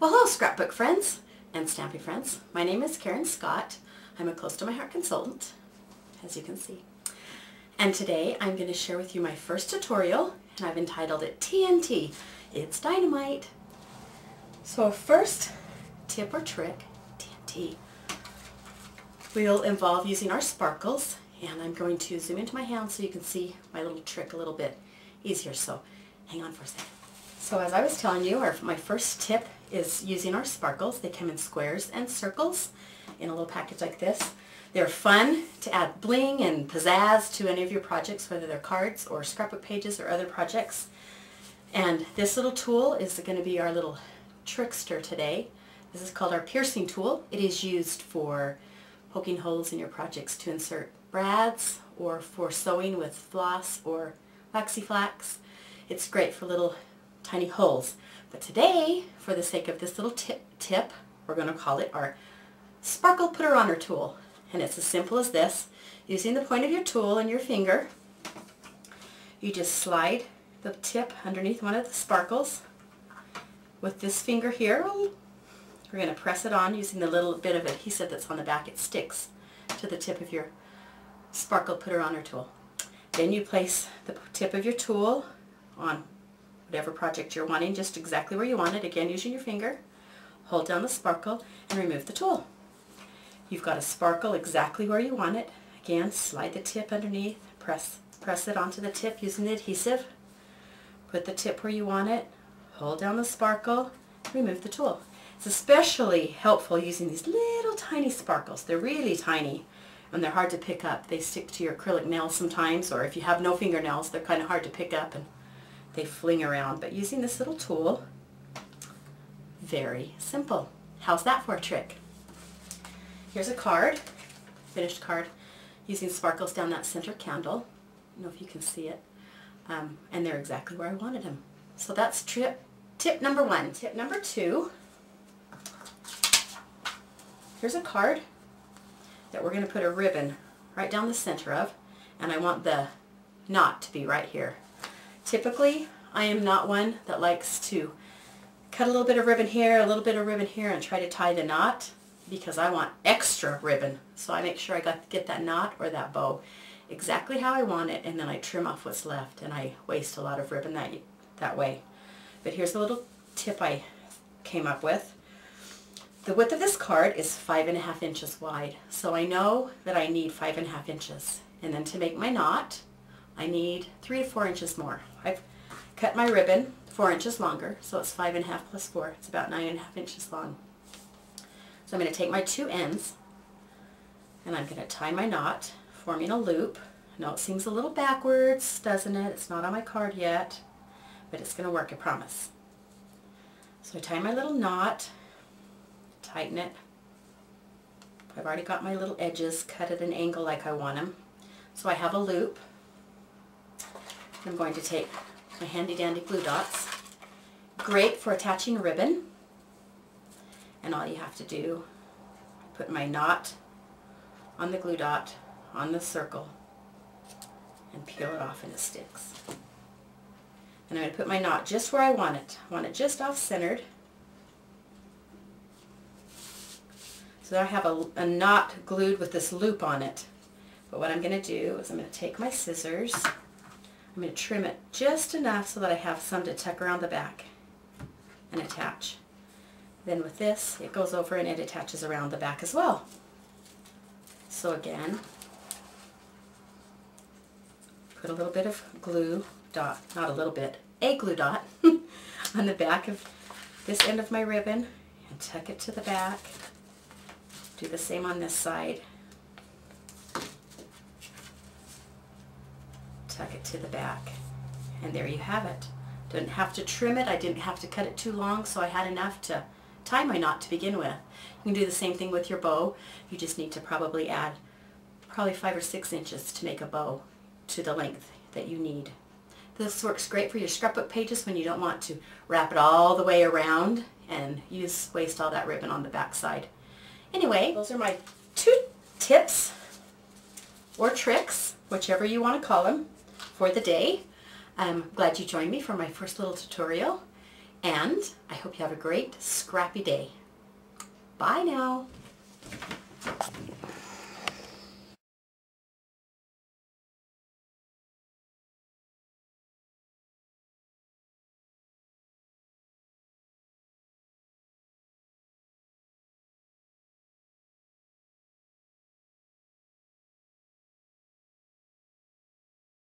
Well, hello scrapbook friends and stamping friends. My name is Karen Scott. I'm a Close to My Heart consultant, as you can see. And today I'm going to share with you my first tutorial, and I've entitled it TNT. It's Dynamite. So first tip or trick, TNT, will involve using our sparkles, and I'm going to zoom into my hand so you can see my little trick a little bit easier. So hang on for a second. So as I was telling you, my first tip is using our sparkles. They come in squares and circles in a little package like this. They're fun to add bling and pizzazz to any of your projects, whether they're cards or scrapbook pages or other projects. And this little tool is going to be our little trickster today. This is called our piercing tool. It is used for poking holes in your projects to insert brads or for sewing with floss or waxy flax. It's great for little tiny holes. But today, for the sake of this little tip, we're going to call it our sparkle putter honor tool. And it's as simple as this. Using the point of your tool and your finger, you just slide the tip underneath one of the sparkles. With this finger here, we're going to press it on using the little bit of adhesive that's on the back. It sticks to the tip of your sparkle putter honor tool. Then you place the tip of your tool on whatever project you're wanting, just exactly where you want it, again using your finger. Hold down the sparkle and remove the tool. You've got a sparkle exactly where you want it. Again, slide the tip underneath, press it onto the tip using the adhesive. Put the tip where you want it, hold down the sparkle, remove the tool. It's especially helpful using these little tiny sparkles. They're really tiny and they're hard to pick up. They stick to your acrylic nails sometimes, or if you have no fingernails, they're kind of hard to pick up and they fling around. But using this little tool, very simple. How's that for a trick? Here's a card, finished card, using sparkles down that center candle. I don't know if you can see it. And they're exactly where I wanted them. So that's tip number one. Tip number two, here's a card that we're going to put a ribbon right down the center of, and I want the knot to be right here. Typically, I am not one that likes to cut a little bit of ribbon here, a little bit of ribbon here, and try to tie the knot, because I want extra ribbon. So I make sure I get that knot or that bow exactly how I want it, and then I trim off what's left, and I waste a lot of ribbon that way. But here's a little tip I came up with. The width of this card is 5.5 inches wide, so I know that I need 5.5 inches. And then to make my knot, I need 3 to 4 inches more. I've cut my ribbon 4 inches longer, so it's 5.5 plus 4. It's about 9.5 inches long. So I'm going to take my two ends, and I'm going to tie my knot, forming a loop. I know it seems a little backwards, doesn't it? It's not on my card yet, but it's going to work, I promise. So I tie my little knot, tighten it. I've already got my little edges cut at an angle like I want them. So I have a loop. I'm going to take my handy dandy glue dots. Great for attaching ribbon. And all you have to do, put my knot on the glue dot on the circle and peel it off and it sticks. And I'm going to put my knot just where I want it. I want it just off-centered. So I have a knot glued with this loop on it. But what I'm going to do is I'm going to take my scissors, I'm going to trim it just enough so that I have some to tuck around the back and attach. Then with this, it goes over and it attaches around the back as well. So again, put a little bit of glue dot, not a little bit, a glue dot on the back of this end of my ribbon and tuck it to the back. Do the same on this side. Tuck it to the back, and there you have it. Didn't have to trim it, I didn't have to cut it too long, so I had enough to tie my knot to begin with. You can do the same thing with your bow. You just need to probably add 5 or 6 inches to make a bow to the length that you need. This works great for your scrapbook pages when you don't want to wrap it all the way around and waste all that ribbon on the back side. Anyway, those are my 2 tips or tricks, whichever you want to call them, for the day. I'm glad you joined me for my first little tutorial, And I hope you have a great scrappy day. Bye now.